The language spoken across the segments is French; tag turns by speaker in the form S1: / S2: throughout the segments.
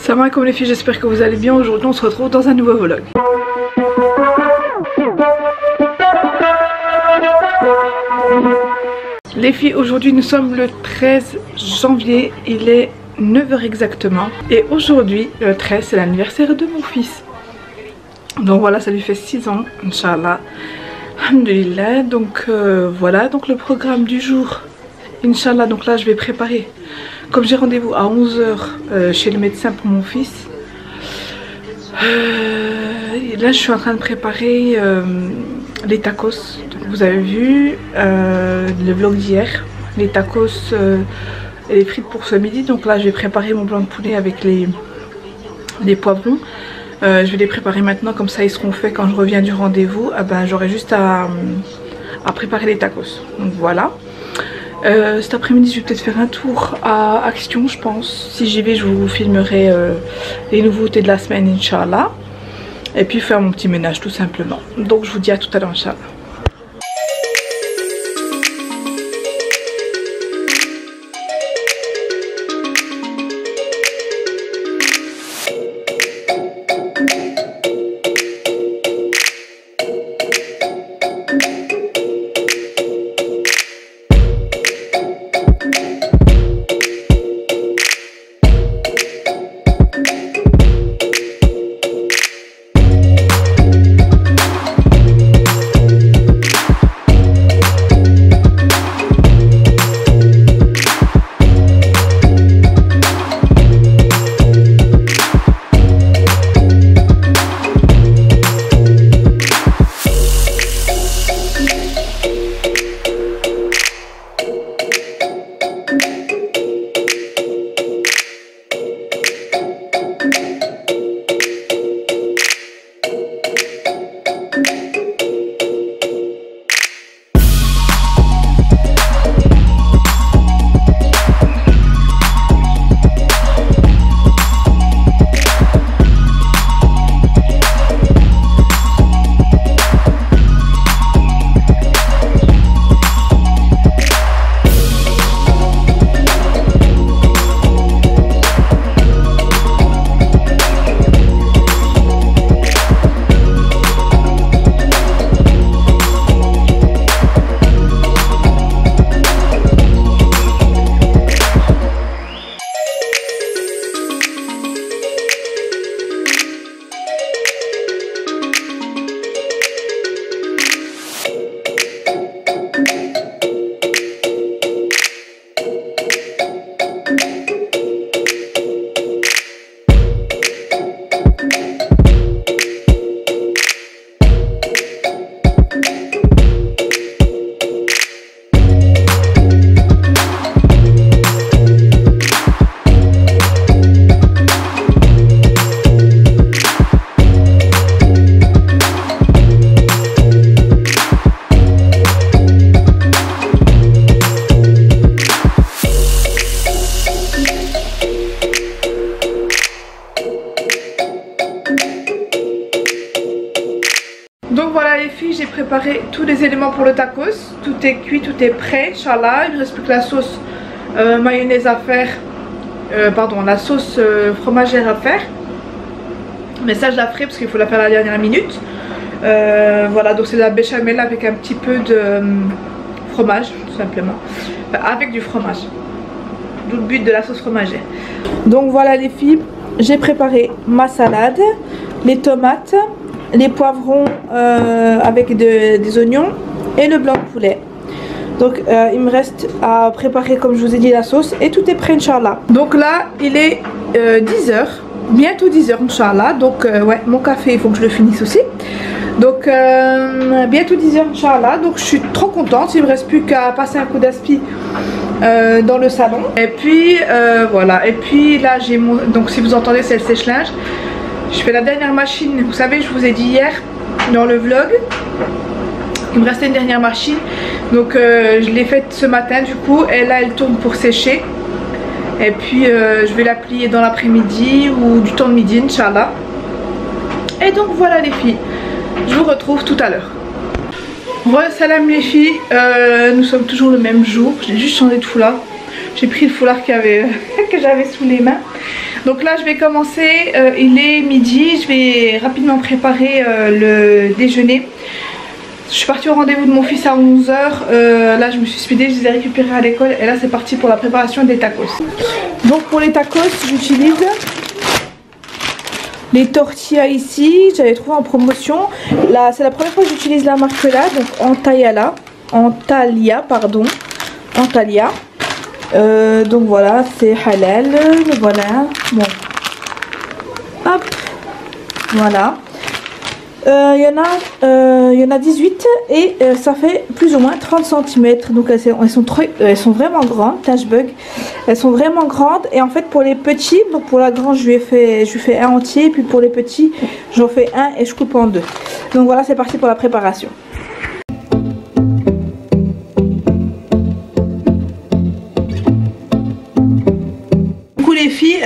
S1: Ça va comme les filles, j'espère que vous allez bien. Aujourd'hui on se retrouve dans un nouveau vlog. Les filles, aujourd'hui nous sommes le 13 janvier, il est 9 h exactement. Et aujourd'hui, le 13, c'est l'anniversaire de mon fils. Donc voilà, ça lui fait 6 ans, Inch'Allah. Alhamdulillah. Donc voilà, donc le programme du jour. Inch'Allah, donc là je vais préparer. Comme j'ai rendez-vous à 11 h chez le médecin pour mon fils. Là je suis en train de préparer les tacos. Donc, vous avez vu le vlog d'hier. Les tacos et les frites pour ce midi. Donc là je vais préparer mon blanc de poulet avec les poivrons. Je vais les préparer maintenant, comme ça ils seront faits quand je reviens du rendez-vous. J'aurai juste à préparer les tacos. Donc voilà. Cet après-midi je vais peut-être faire un tour à Action, je pense. Si j'y vais je vous filmerai les nouveautés de la semaine, Inch'Allah. Et puis faire mon petit ménage tout simplement. Donc je vous dis à tout à l'heure, Inch'Allah. Donc voilà les filles, j'ai préparé tous les éléments pour le tacos. Tout est cuit, tout est prêt, Inch'Allah. Il ne reste plus que la sauce mayonnaise à faire. La sauce fromagère à faire. Mais ça je la ferai parce qu'il faut la faire à la dernière minute. Voilà, donc c'est de la béchamel avec un petit peu de fromage, tout simplement. Enfin, avec du fromage. D'où le but de la sauce fromagère. Donc voilà les filles, j'ai préparé ma salade, les tomates, les poivrons avec des oignons et le blanc de poulet. Donc il me reste à préparer, comme je vous ai dit, la sauce et tout est prêt, Inch'Allah. Donc là il est 10 h, bientôt 10 h, Inch'Allah. Donc ouais, mon café il faut que je le finisse aussi. Donc bientôt 10 h, Inch'Allah. Donc je suis trop contente, il me reste plus qu'à passer un coup d'aspi dans le salon. Et puis voilà, et puis là j'ai mon... Donc si vous entendez, c'est le sèche-linge. Je fais la dernière machine, vous savez, je vous ai dit hier dans le vlog, il me restait une dernière machine. Donc je l'ai faite ce matin du coup, et là elle tourne pour sécher. Et puis je vais la plier dans l'après-midi ou du temps de midi, Inch'Allah. Et donc voilà les filles, je vous retrouve tout à l'heure. Voilà, salam les filles, nous sommes toujours le même jour, j'ai juste changé de foulard. J'ai pris le foulard que j'avais sous les mains. Donc là je vais commencer, il est midi, je vais rapidement préparer le déjeuner. Je suis partie au rendez-vous de mon fils à 11 h, là je me suis speedée, je les ai récupérés à l'école et là c'est parti pour la préparation des tacos. Donc pour les tacos j'utilise les tortillas ici, j'avais trouvé en promotion. Là c'est la première fois que j'utilise la marque là, donc Antalya pardon, Antalya. Donc voilà, c'est halal, voilà, bon, hop, voilà, il y en a 18 et ça fait plus ou moins 30 cm, donc elles sont vraiment grandes, Tash Bug, elles sont vraiment grandes. Et en fait pour les petits, donc pour la grande je lui fais un entier, et puis pour les petits j'en fais un et je coupe en deux. Donc voilà, c'est parti pour la préparation. Les filles,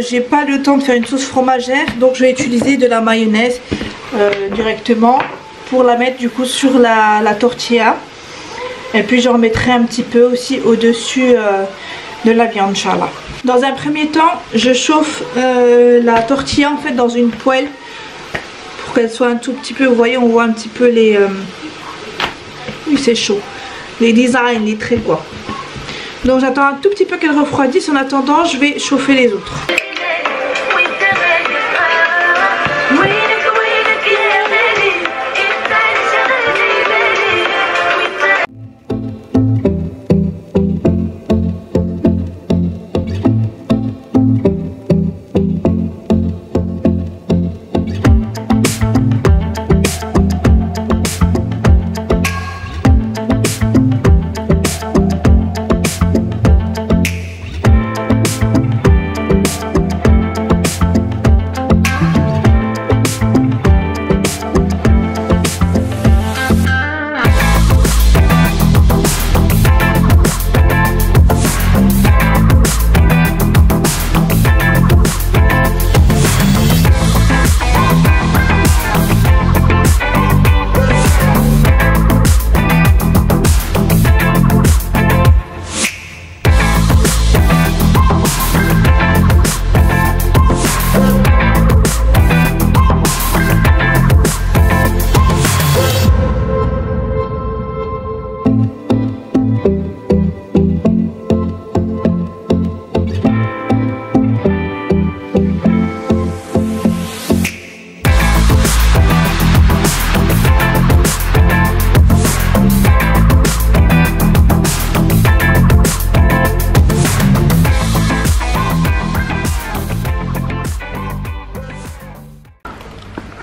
S1: j'ai pas le temps de faire une sauce fromagère, donc je vais utiliser de la mayonnaise directement pour la mettre du coup sur la tortilla, et puis j'en mettrai un petit peu aussi au dessus de la viande, inchallah. Dans un premier temps je chauffe la tortilla en fait dans une poêle pour qu'elle soit un tout petit peu, vous voyez, on voit un petit peu les oui, c'est chaud, les designs, les traits quoi. Donc j'attends un tout petit peu qu'elle refroidisse. En attendant, je vais chauffer les autres.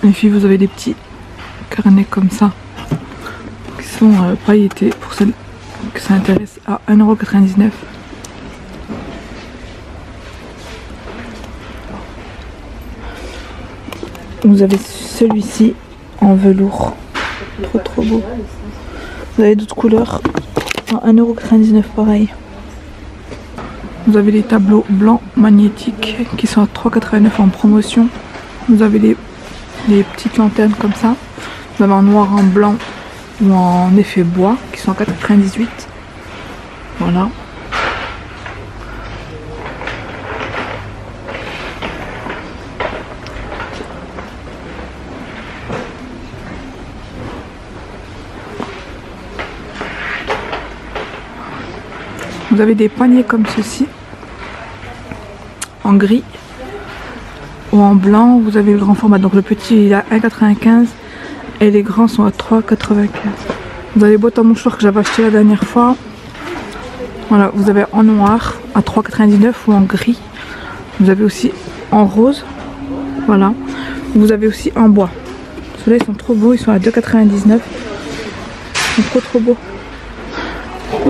S2: Les filles, vous avez des petits carnets comme ça qui sont pailletés pour celles que ça intéresse, à 1,99 €. Vous avez celui-ci en velours, trop beau. Vous avez d'autres couleurs à 1,99 € pareil. Vous avez les tableaux blancs magnétiques qui sont à 3,89 € en promotion. Vous avez les petites lanternes comme ça. Vous avez en noir, en blanc ou en effet bois qui sont à 4,98 €. Voilà. Vous avez des paniers comme ceci, en gris ou en blanc. Vous avez le grand format, donc le petit il est à 1,95 € et les grands sont à 3,95 €. Vous avez les boîtes à mouchoirs que j'avais acheté la dernière fois. Voilà, vous avez en noir à 3,99 € ou en gris. Vous avez aussi en rose, voilà. Vous avez aussi en bois. Ceux-là ils sont trop beaux, ils sont à 2,99 €. Ils sont trop beaux.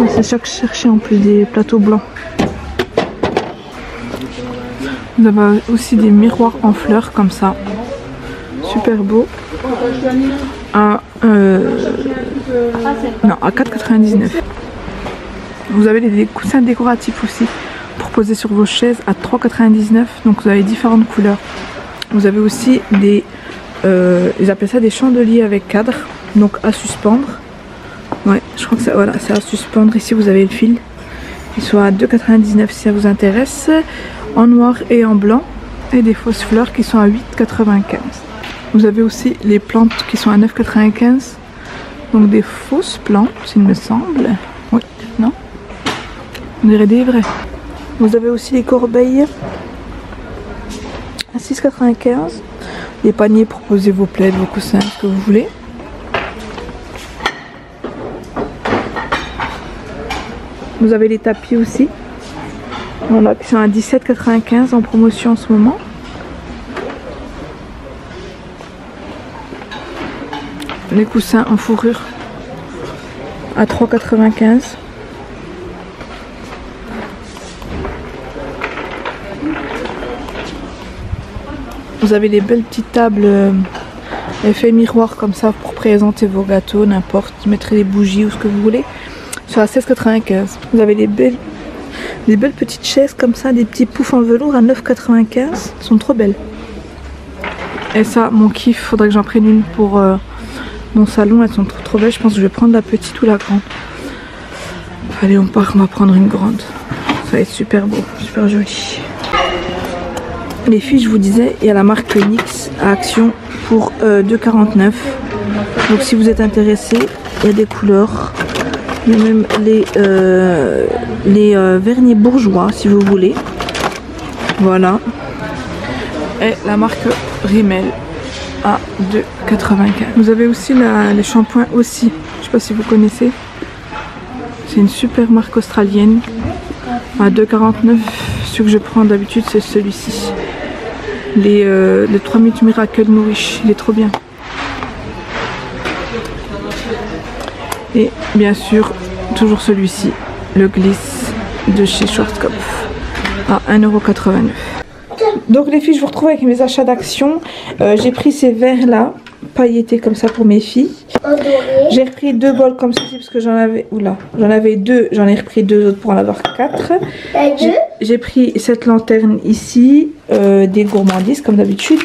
S2: C'est ça que je cherchais en plus des plateaux blancs. Vous avez aussi des miroirs en fleurs comme ça. Super beau. À 4,99 €. Vous avez des coussins décoratifs aussi pour poser sur vos chaises à 3,99 €. Donc vous avez différentes couleurs. Vous avez aussi des ils appellent ça des chandeliers avec cadre, donc à suspendre. Ouais, je crois que ça, voilà, c'est à suspendre. Ici vous avez le fil. Ils sont à 2,99 € si ça vous intéresse. en noir et en blanc. Et des fausses fleurs qui sont à 8,95. Vous avez aussi les plantes qui sont à 9,95. Donc des fausses plantes, il me semble. Oui, non? On dirait des vrais. Vous avez aussi les corbeilles à 6,95. Les paniers pour poser vos plaids, vos coussins, ce que vous voulez. Vous avez les tapis aussi. Voilà, qui sont à 17,95 en promotion en ce moment. Les coussins en fourrure à 3,95. Vous avez les belles petites tables effet miroir comme ça pour présenter vos gâteaux, n'importe, mettre des bougies ou ce que vous voulez. Sur à 16,95. Vous avez des belles petites chaises comme ça, des petits poufs en velours à 9,95. Elles sont trop belles. Et ça, mon kiff, faudrait que j'en prenne une pour mon salon. Elles sont trop belles. Je pense que je vais prendre la petite ou la grande. Allez, on va prendre une grande. Ça va être super beau, super joli. Les filles, je vous disais, il y a la marque NYX à Action pour 2,49. Donc si vous êtes intéressés, il y a des couleurs. Il y a même les vernis bourgeois si vous voulez. Voilà. Et la marque Rimmel à 2,95. Vous avez aussi les shampoings aussi. Je sais pas si vous connaissez. C'est une super marque australienne à 2,49. Ce que je prends d'habitude c'est celui-ci. Les 3 minutes Miracle Nourish. Il est trop bien. Et bien sûr, toujours celui-ci, le Gliss de chez Schwarzkopf à 1,89 €. Donc les filles, je vous retrouve avec mes achats d'Action. J'ai pris ces verres là, pailletés comme ça pour mes filles. J'ai repris 2 bols comme ceci parce que j'en avais, j'en avais 2, j'en ai repris 2 autres pour en avoir 4. J'ai pris cette lanterne ici, des gourmandises comme d'habitude.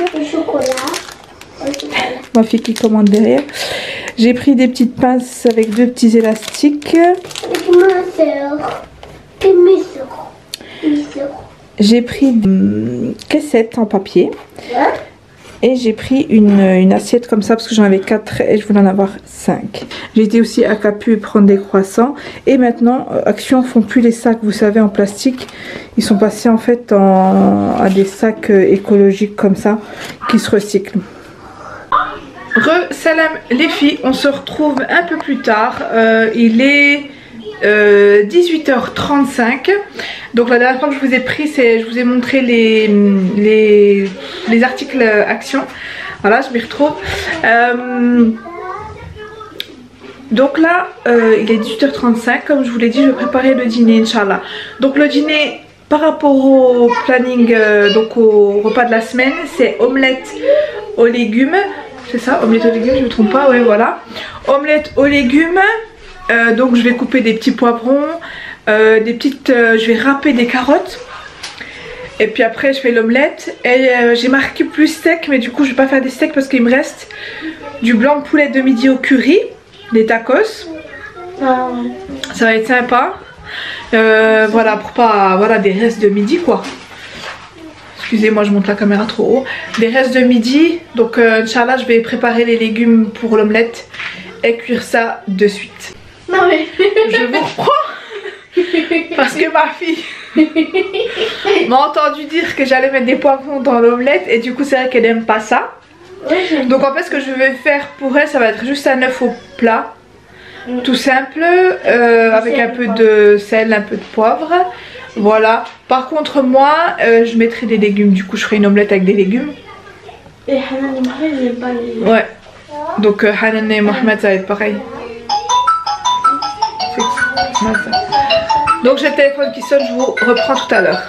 S2: Ma fille qui commande derrière. J'ai pris des petites pinces avec 2 petits élastiques. J'ai pris une caissette en papier. Et j'ai pris une assiette comme ça parce que j'en avais 4 et je voulais en avoir 5. J'ai été aussi à Capu prendre des croissants. Et maintenant, Action font plus les sacs, vous savez, en plastique. Ils sont passés en fait à des sacs écologiques comme ça qui se recyclent. Salam les filles, on se retrouve un peu plus tard, il est 18h35. Donc la dernière fois que je vous ai pris, je vous ai montré les articles Action. Voilà, je m'y retrouve. Donc là, il est 18h35, comme je vous l'ai dit, je vais préparer le dîner, Inch'Allah. Donc le dîner, par rapport au planning, donc au repas de la semaine, c'est omelette aux légumes. C'est ça, omelette aux légumes, je ne me trompe pas, ouais voilà. Omelette aux légumes, donc je vais couper des petits poivrons, je vais râper des carottes. Et puis après je fais l'omelette. Et j'ai marqué plus steak, mais du coup je vais pas faire des steaks parce qu'il me reste du blanc de poulet de midi au curry, des tacos. Ça va être sympa. Voilà, pour pas, voilà, des restes de midi quoi. Excusez-moi, je monte la caméra trop haut. Les restes de midi. Donc Inch'Allah, je vais préparer les légumes pour l'omelette et cuire ça de suite.
S3: Non mais...
S1: Je vous reprends parce que ma fille m'a entendu dire que j'allais mettre des poivrons dans l'omelette et du coup c'est vrai qu'elle n'aime pas ça. Donc en fait ce que je vais faire pour elle, ça va être juste un œuf au plat. Tout simple, avec un peu de sel, un peu de poivre. Voilà. Par contre moi, je mettrai des légumes. Du coup je ferai une omelette avec des légumes.
S3: Et Hanan et Mohamed, j'aime pas les légumes.
S1: Ouais. Donc Hanan et Mohamed, ça va être pareil. Donc j'ai le téléphone qui sonne, je vous reprends tout à l'heure.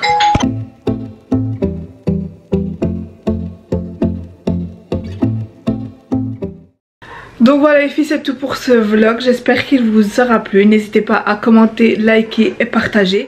S1: Donc voilà les filles, c'est tout pour ce vlog. J'espère qu'il vous aura plu. N'hésitez pas à commenter, liker et partager.